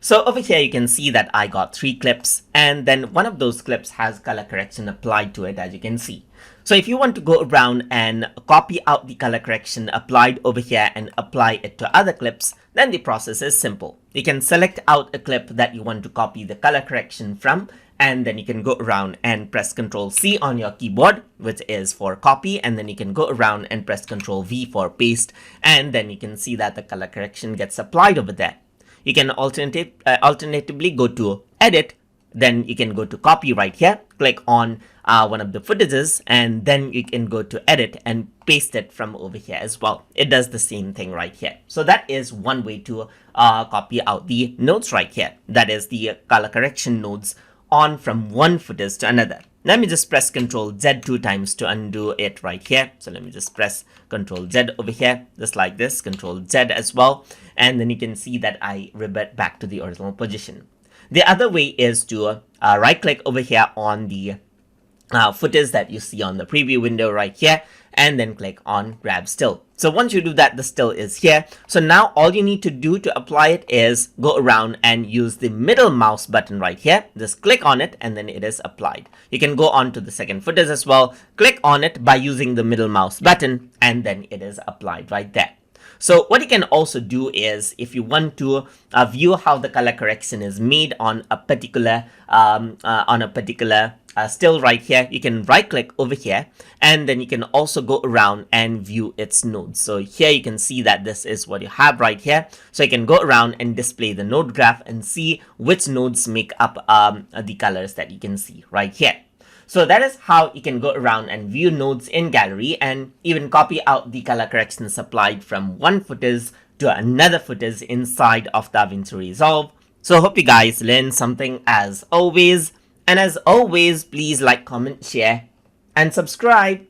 So over here, you can see that I got 3 clips, and then one of those clips has color correction applied to it, as you can see. So if you want to go around and copy out the color correction applied over here and apply it to other clips, then the process is simple. You can select out a clip that you want to copy the color correction from, and then you can go around and press Ctrl C on your keyboard, which is for copy, and then you can go around and press Ctrl V for paste, and then you can see that the color correction gets applied over there. You can alternatively go to edit, then you can go to copy right here, click on one of the footages, and then you can go to edit and paste it from over here as well. It does the same thing right here. So that is one way to copy out the nodes right here. That is the color correction nodes on from one footage to another. Let me just press Ctrl Z 2 times to undo it right here. So let me just press Ctrl Z over here, just like this, Ctrl Z as well. And then you can see that I revert back to the original position. The other way is to right click over here on the footage that you see on the preview window right here, and then click on grab still. So once you do that, the still is here. So now all you need to do to apply it is go around and use the middle mouse button right here. Just click on it and then it is applied. You can go on to the second footage as well, click on it by using the middle mouse button, and then it is applied right there. So what you can also do is, if you want to view how the color correction is made on a particular still right here, you can right click over here, and then you can also go around and view its nodes. So here you can see that this is what you have right here. So you can go around and display the node graph and see which nodes make up the colors that you can see right here. So that is how you can go around and view nodes in gallery and even copy out the color corrections applied from one footage to another footage inside of Davinci Resolve. So hope you guys learned something as always. And as always, please like, comment, share, and subscribe.